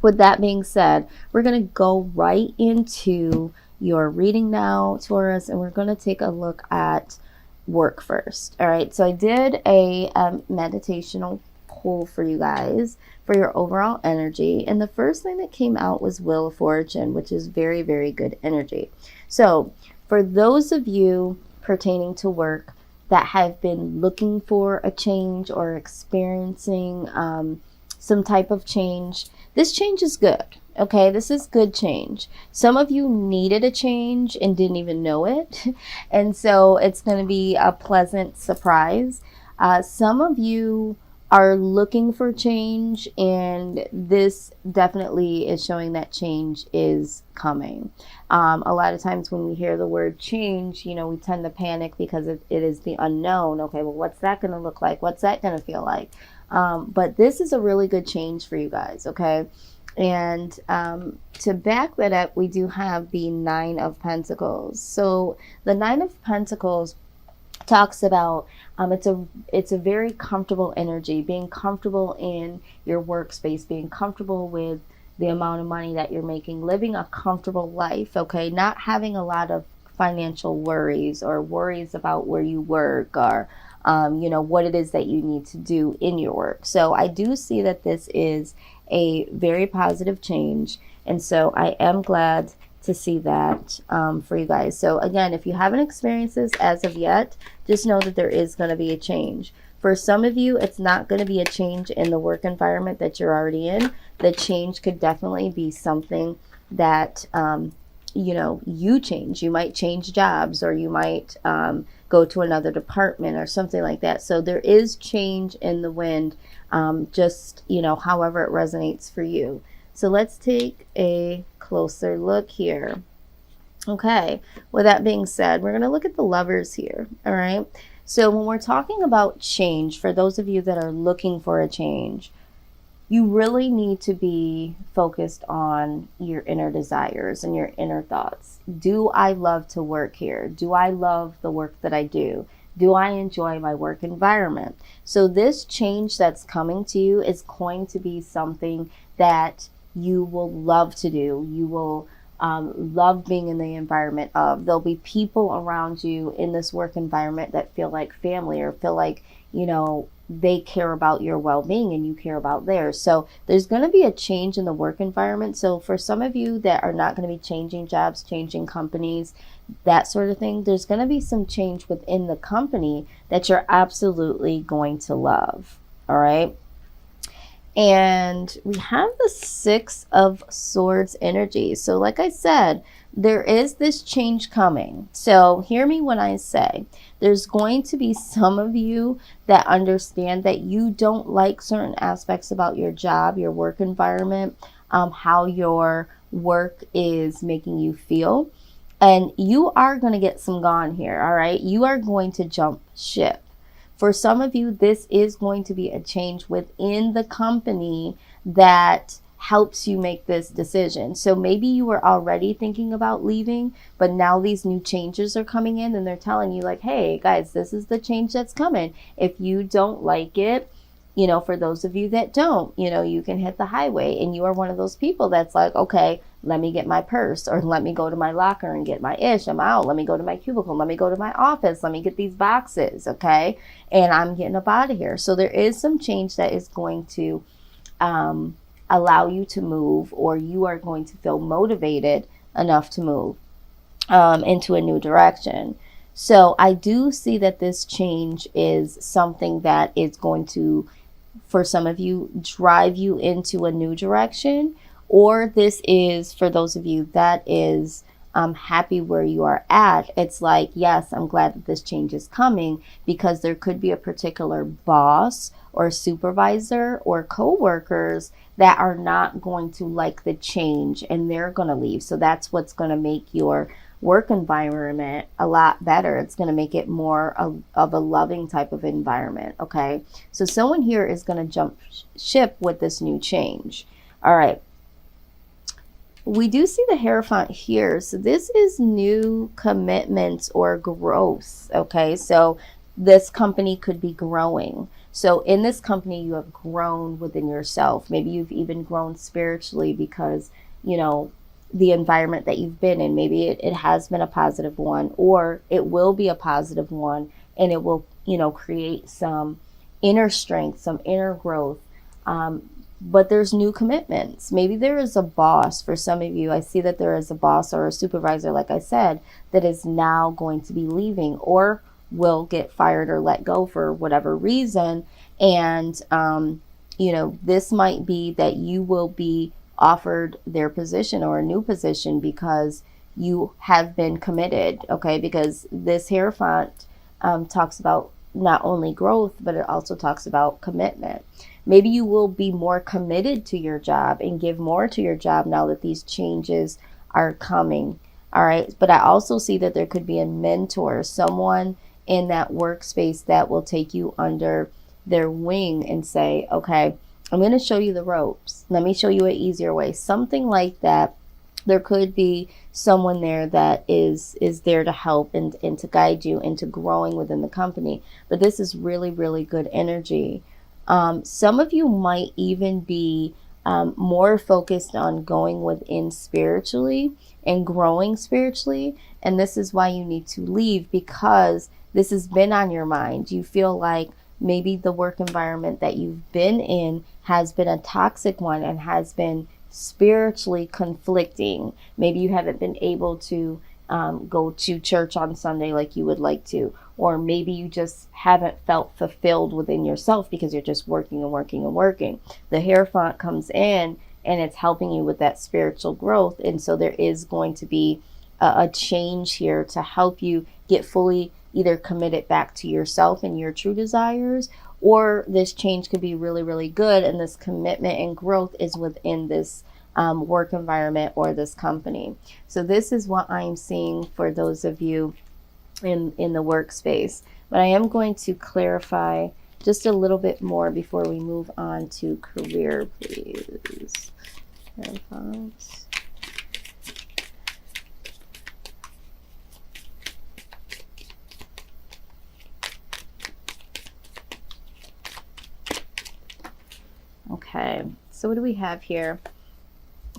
With that being said, we're going to go right into your reading now, Taurus, and we're going to take a look at work first. All right, so I did a meditational pull for you guys for your overall energy, and the first thing that came out was Wheel of Fortune, which is very, very good energy. So for those of you pertaining to work that have been looking for a change or experiencing some type of change, this change is good. Okay, this is good change. Some of you needed a change and didn't even know it. And so it's going to be a pleasant surprise. Some of you are looking for change, and this definitely is showing that change is coming. A lot of times when we hear the word change, you know, we tend to panic because it is the unknown. Okay, well, what's that going to look like? What's that going to feel like? But this is a really good change for you guys, okay? And to back that up, we do have the Nine of Pentacles. So the Nine of Pentacles talks about it's a very comfortable energy, being comfortable in your workspace, being comfortable with the amount of money that you're making, living a comfortable life, okay? Not having a lot of financial worries or worries about where you work or you know, what it is that you need to do in your work. So I do see that this is a very positive change. And so I am glad to see that for you guys. So again, if you haven't experienced this as of yet, just know that there is going to be a change. For some of you, it's not going to be a change in the work environment that you're already in. The change could definitely be something that, you know, you change. You might change jobs, or you might go to another department or something like that. So there is change in the wind, just, you know, however it resonates for you. So let's take a closer look here. Okay, with that being said, we're going to look at the Lovers here. All right. So when we're talking about change, for those of you that are looking for a change, you really need to be focused on your inner desires and your inner thoughts. Do I love to work here? Do I love the work that I do? Do I enjoy my work environment? So this change that's coming to you is going to be something that you will love to do. You will love being in the environment of. There'll be people around you in this work environment that feel like family, or feel like, you know, they care about your well-being and you care about theirs. So there's going to be a change in the work environment. So for some of you that are not going to be changing jobs, changing companies, that sort of thing, there's going to be some change within the company that you're absolutely going to love. All right. And we have the Six of Swords energy. So like I said, there is this change coming. So hear me when I say there's going to be some of you that understand that you don't like certain aspects about your job, your work environment, how your work is making you feel. And you are going to get some gone here. All right. You are going to jump ship. For some of you, this is going to be a change within the company that helps you make this decision. So maybe you were already thinking about leaving, but now these new changes are coming in and they're telling you like, hey guys, this is the change that's coming. If you don't like it, you know, for those of you that don't, you know, you can hit the highway, and you are one of those people that's like, okay, let me get my purse, or let me go to my locker and get my ish. I'm out. Let me go to my cubicle. Let me go to my office. Let me get these boxes. Okay. And I'm getting up out of here. So there is some change that is going to allow you to move, or you are going to feel motivated enough to move into a new direction. So I do see that this change is something that is going to, for some of you, drive you into a new direction. Or this is for those of you that is happy where you are at. It's like, yes, I'm glad that this change is coming, because there could be a particular boss or supervisor or co-workers that are not going to like the change, and they're going to leave. So that's what's going to make your work environment a lot better. It's going to make it more of a loving type of environment. Okay. So someone here is going to jump ship with this new change. All right. We do see the Hierophant here. So this is new commitments or growth. Okay. So this company could be growing. So in this company, you have grown within yourself. Maybe you've even grown spiritually because, you know, the environment that you've been in, maybe it has been a positive one, or it will be a positive one, and it will, you know, create some inner strength, some inner growth. But there's new commitments. Maybe there is a boss for some of you. I see that there is a boss or a supervisor, like I said, that is now going to be leaving or will get fired or let go for whatever reason. And, you know, this might be that you will be offered their position or a new position because you have been committed. Okay. Because this Hierophant talks about not only growth, but it also talks about commitment. Maybe you will be more committed to your job and give more to your job now that these changes are coming. All right. But I also see that there could be a mentor, someone in that workspace that will take you under their wing and say, okay, I'm going to show you the ropes. Let me show you an easier way. Something like that. There could be someone there that is there to help and to guide you into growing within the company. But this is really, really good energy. Some of you might even be more focused on going within spiritually and growing spiritually. And this is why you need to leave, because this has been on your mind. You feel like maybe the work environment that you've been in has been a toxic one and has been spiritually conflicting. Maybe you haven't been able to go to church on Sunday like you would like to, or maybe you just haven't felt fulfilled within yourself because you're just working and working and working. The Hierophant comes in and it's helping you with that spiritual growth. And so there is going to be a change here to help you get fully either committed back to yourself and your true desires, or this change could be really, really good. And this commitment and growth is within this work environment or this company. So this is what I'm seeing for those of you in the workspace. But I am going to clarify just a little bit more before we move on to career, please. Okay, so what do we have here?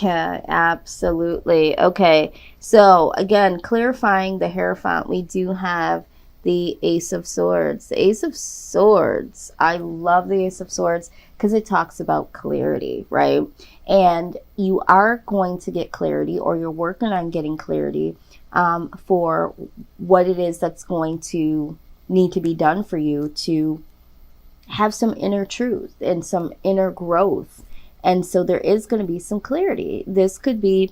Yeah, absolutely. Okay, so again, clarifying the Hierophant, we do have the Ace of Swords. The Ace of Swords, I love the Ace of Swords because it talks about clarity, right? And you are going to get clarity, or you're working on getting clarity for what it is that's going to need to be done for you to have some inner truth and some inner growth. And so there is going to be some clarity. This could be,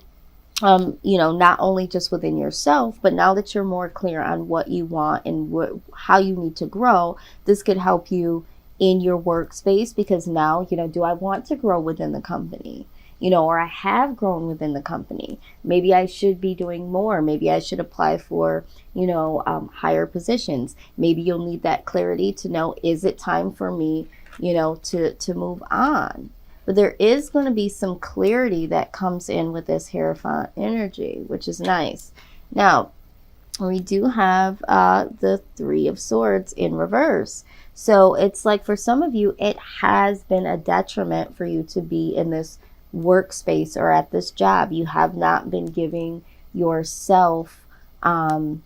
you know, not only just within yourself, but now that you're more clear on what you want and how you need to grow, this could help you in your workspace, because now, you know, do I want to grow within the company? You know, or I have grown within the company. Maybe I should be doing more. Maybe I should apply for, you know, higher positions. Maybe you'll need that clarity to know, is it time for me, you know, to move on? But there is going to be some clarity that comes in with this Hierophant energy, which is nice. Now, we do have the Three of Swords in reverse. So it's like for some of you, it has been a detriment for you to be in this workspace or at this job. You have not been giving yourself, you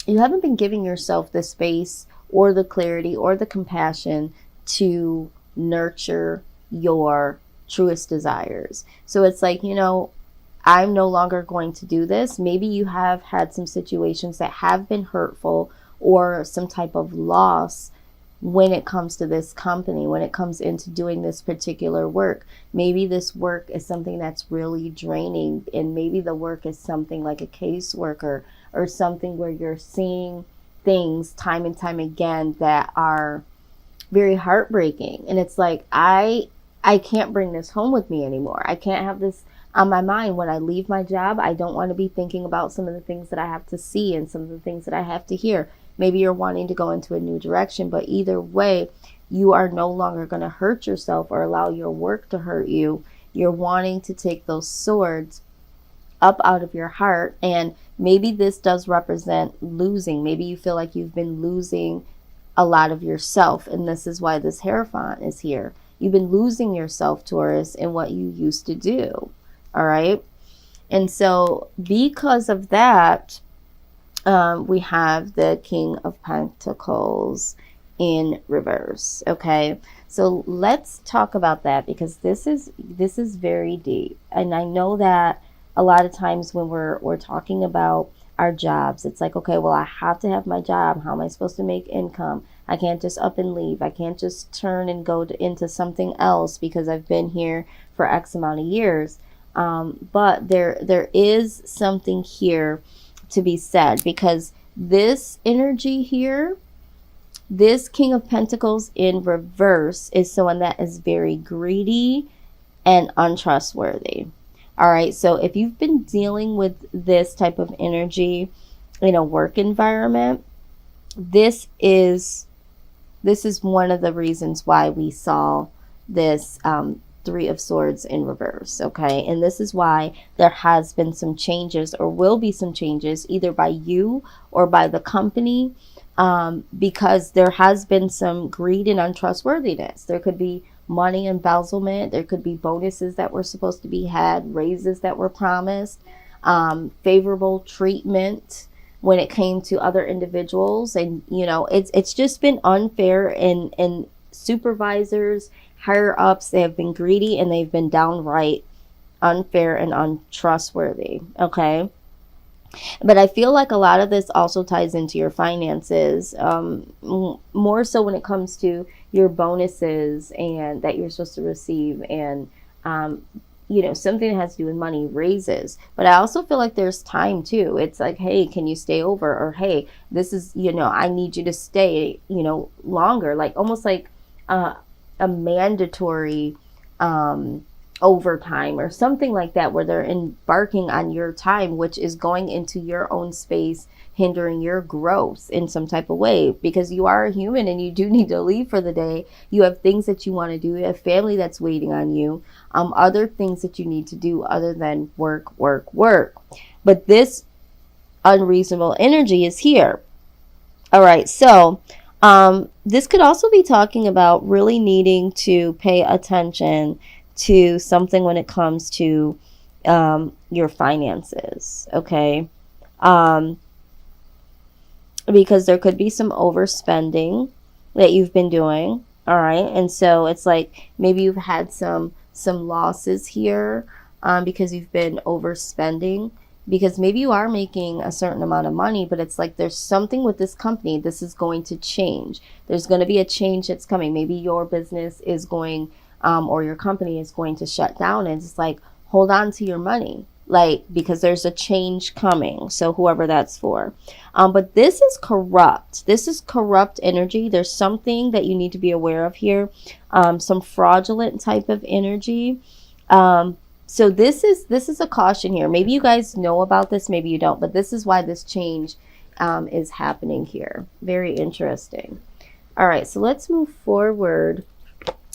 haven't been giving yourself the space or the clarity or the compassion to nurture your truest desires. So it's like, you know, I'm no longer going to do this. Maybe you have had some situations that have been hurtful or some type of loss when it comes to this company, when it comes into doing this particular work. Maybe this work is something that's really draining, and maybe the work is something like a caseworker or something where you're seeing things time and time again that are very heartbreaking. And it's like, I can't bring this home with me anymore. I can't have this on my mind when I leave my job. I don't want to be thinking about some of the things that I have to see and some of the things that I have to hear. Maybe you're wanting to go into a new direction, but either way, you are no longer going to hurt yourself or allow your work to hurt you. You're wanting to take those swords up out of your heart. And maybe this does represent losing. Maybe you feel like you've been losing a lot of yourself. And this is why this Hierophant is here. You've been losing yourself, Taurus, in what you used to do. All right. And so because of that, we have the King of Pentacles in reverse. Okay. So let's talk about that, because this is very deep. And I know that a lot of times when we're talking about our jobs, it's like, okay, well, I have to have my job. How am I supposed to make income? I can't just up and leave. I can't just turn and go into something else because I've been here for X amount of years. But there is something here to be said, because this energy here, this King of Pentacles in reverse, is someone that is very greedy and untrustworthy. All right, so if you've been dealing with this type of energy in a work environment, this is one of the reasons why we saw this Three of Swords in reverse. Okay, and this is why there has been some changes, or will be some changes, either by you or by the company, because there has been some greed and untrustworthiness. There could be money embezzlement. There could be bonuses that were supposed to be had, raises that were promised, favorable treatment when it came to other individuals. And, you know, it's just been unfair, and supervisors, higher ups, they have been greedy, and they've been downright unfair and untrustworthy. Okay. But I feel like a lot of this also ties into your finances, more so when it comes to your bonuses and that you're supposed to receive, and you know, something that has to do with money, raises. But I also feel like there's time too. It's like, hey, can you stay over? Or hey, this is, you know, I need you to stay, you know, longer. Like almost like a mandatory overtime or something like that, where they're embarking on your time, which is going into your own space, hindering your growth in some type of way, because you are a human and you do need to leave for the day. You have things that you want to do. You have family that's waiting on you, other things that you need to do other than work. But this unreasonable energy is here. All right, so this could also be talking about really needing to pay attention to something when it comes to your finances. Okay, because there could be some overspending that you've been doing. All right, and so it's like maybe you've had some losses here because you've been overspending, because maybe you are making a certain amount of money, but it's like there's something with this company. This is going to change. There's going to be a change that's coming. Maybe your business is going or your company is going to shut down, and it's like, hold on to your money, like, because there's a change coming. So whoever that's for. But this is corrupt. This is corrupt energy. There's something that you need to be aware of here. Some fraudulent type of energy. So this is a caution here. Maybe you guys know about this, maybe you don't, but this is why this change is happening here. Very interesting. All right, so let's move forward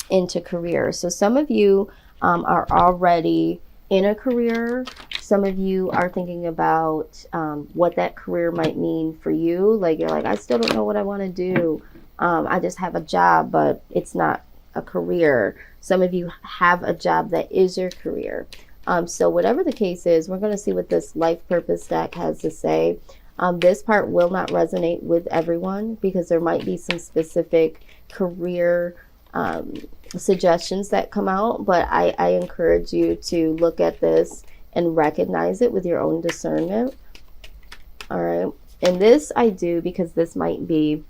into career. So some of you are already in a career. Some of you are thinking about what that career might mean for you. Like you're like, I still don't know what I want to do. I just have a job, but it's not a career. Some of you have a job that is your career. So whatever the case is, we're going to see what this life purpose deck has to say. This part will not resonate with everyone, because there might be some specific career suggestions that come out, but I encourage you to look at this and recognize it with your own discernment. All right, and this I do because this might be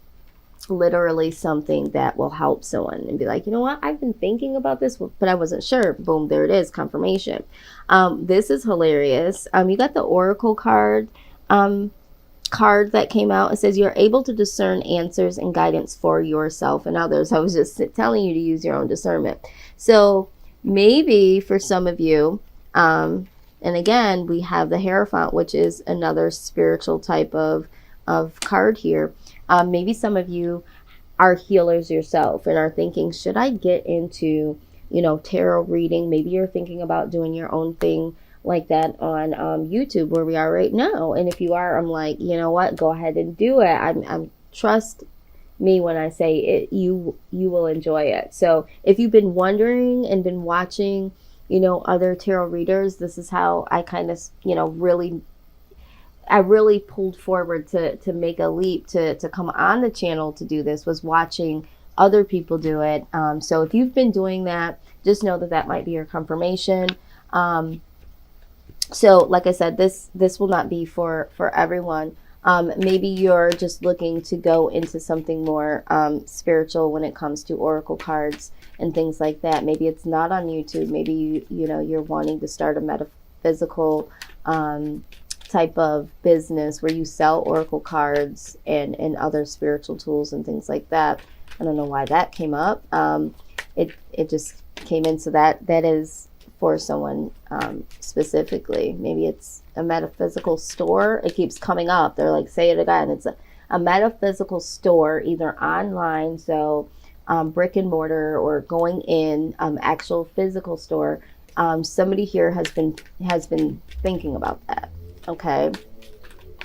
literally something that will help someone and be like, you know what, I've been thinking about this, but I wasn't sure. Boom, there it is, confirmation. This is hilarious. You got the Oracle card that came out. It says you're able to discern answers and guidance for yourself and others. I was just telling you to use your own discernment. So maybe for some of you, and again, we have the Hierophant, which is another spiritual type of card here. Maybe some of you are healers yourself and are thinking, should I get into, you know, tarot reading? Maybe you're thinking about doing your own thing like that on YouTube, where we are right now. And if you are, I'm like, you know what, go ahead and do it. I'm trust me when I say it, you will enjoy it. So if you've been wondering and been watching, other tarot readers, this is how I kind of, I really pulled forward to make a leap to come on the channel to do this, was watching other people do it. So if you've been doing that, just know that that might be your confirmation. So like I said, this will not be for everyone. Maybe you're just looking to go into something more spiritual when it comes to oracle cards and things like that. Maybe it's not on YouTube. Maybe you're wanting to start a metaphysical type of business where you sell oracle cards and other spiritual tools and things like that. I don't know why that came up. It just came in, so that is for someone specifically. Maybe it's a metaphysical store. It keeps coming up. They're like, say it again. It's a metaphysical store, either online, so brick and mortar, or going in actual physical store. Somebody here has been thinking about that. Okay.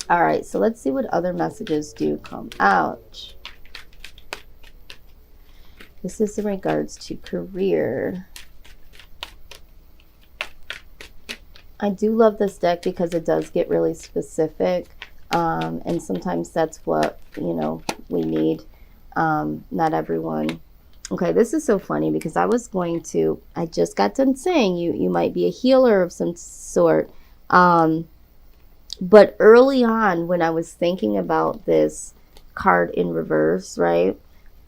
All right. So let's see what other messages do come out. This is in regards to career. I do love this deck because it does get really specific. And sometimes that's what, we need. Not everyone. Okay, this is so funny because I just got done saying you might be a healer of some sort. But early on, when I was thinking about this card in reverse, right,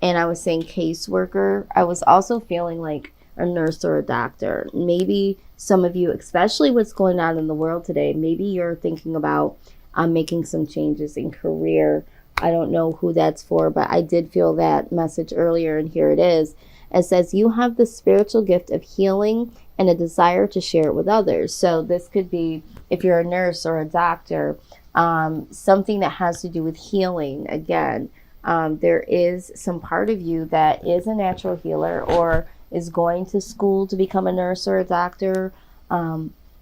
and I was saying caseworker, I was also feeling like a nurse or a doctor. Maybe some of you, especially what's going on in the world today, maybe you're thinking about making some changes in career. I don't know who that's for, but I did feel that message earlier, and here it is. It says, you have the spiritual gift of healing and a desire to share it with others. So this could be, if you're a nurse or a doctor, something that has to do with healing. Again, there is some part of you that is a natural healer, or is going to school to become a nurse or a doctor,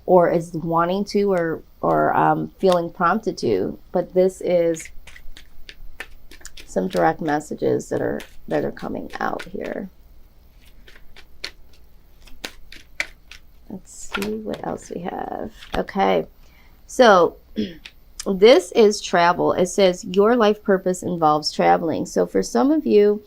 or is wanting to, or feeling prompted to. But this is some direct messages that are coming out here. Let's see what else we have. Okay, so this is travel. It says your life purpose involves traveling. So for some of you,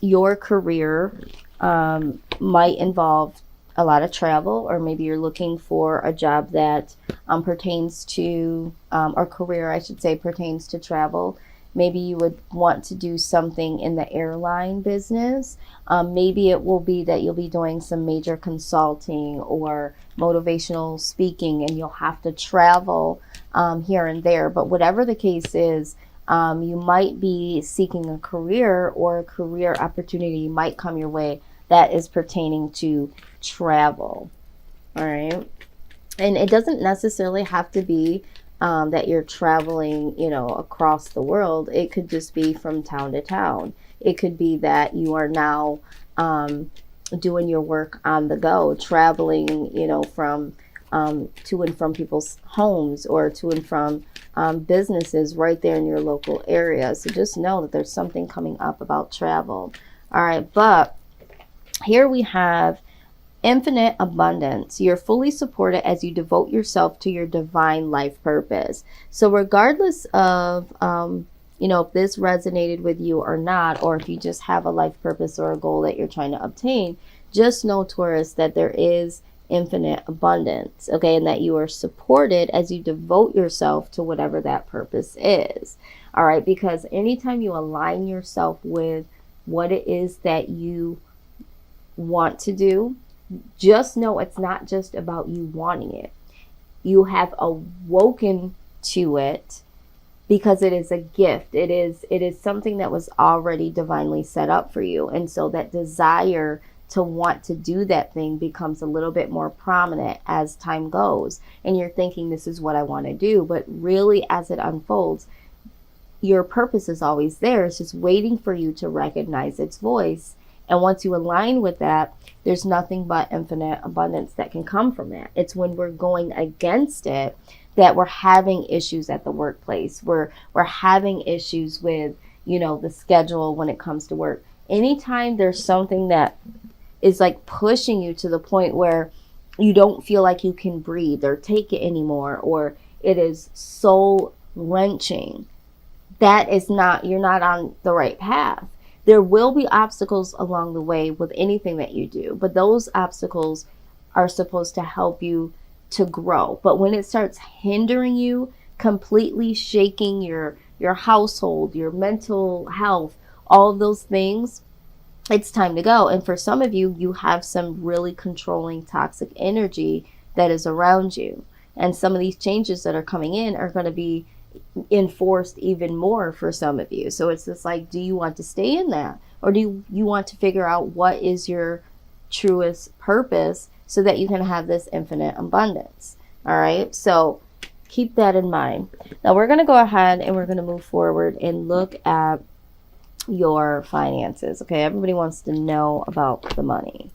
your career might involve a lot of travel, or maybe you're looking for a job that pertains to, or career, I should say, pertains to travel. Maybe you would want to do something in the airline business. Maybe it will be that you'll be doing some major consulting or motivational speaking, and you'll have to travel here and there. But whatever the case is, you might be seeking a career, or a career opportunity might come your way that is pertaining to travel. All right. And it doesn't necessarily have to be that you're traveling, across the world. It could just be from town to town. It could be that you are now doing your work on the go, traveling, from to and from people's homes, or to and from businesses right there in your local area. So just know that there's something coming up about travel. All right, but here we have infinite abundance. You're fully supported as you devote yourself to your divine life purpose. So regardless of, if this resonated with you or not, or if you just have a life purpose or a goal that you're trying to obtain, just know, Taurus, that there is infinite abundance, okay? And that you are supported as you devote yourself to whatever that purpose is. All right, because anytime you align yourself with what it is that you want to do, just know it's not just about you wanting it. You have awoken to it because it is a gift. It is something that was already divinely set up for you. And so that desire to want to do that thing becomes a little bit more prominent as time goes. And you're thinking, this is what I want to do. But really, as it unfolds, your purpose is always there. It's just waiting for you to recognize its voice. And once you align with that, there's nothing but infinite abundance that can come from that. It's when we're going against it that we're having issues at the workplace. We're having issues with, the schedule when it comes to work. Anytime there's something that is like pushing you to the point where you don't feel like you can breathe or take it anymore, or it is soul wrenching, that is not, you're not on the right path. There will be obstacles along the way with anything that you do, but those obstacles are supposed to help you to grow. But when it starts hindering you, completely shaking your household, your mental health, all of those things, it's time to go. And for some of you, you have some really controlling toxic energy that is around you. And some of these changes that are coming in are going to be enforced even more for some of you. So it's just like, do you want to stay in that? Or do you want to figure out what is your truest purpose so that you can have this infinite abundance? All right. So keep that in mind. Now we're going to go ahead and we're going to move forward and look at your finances. Okay. Everybody wants to know about the money.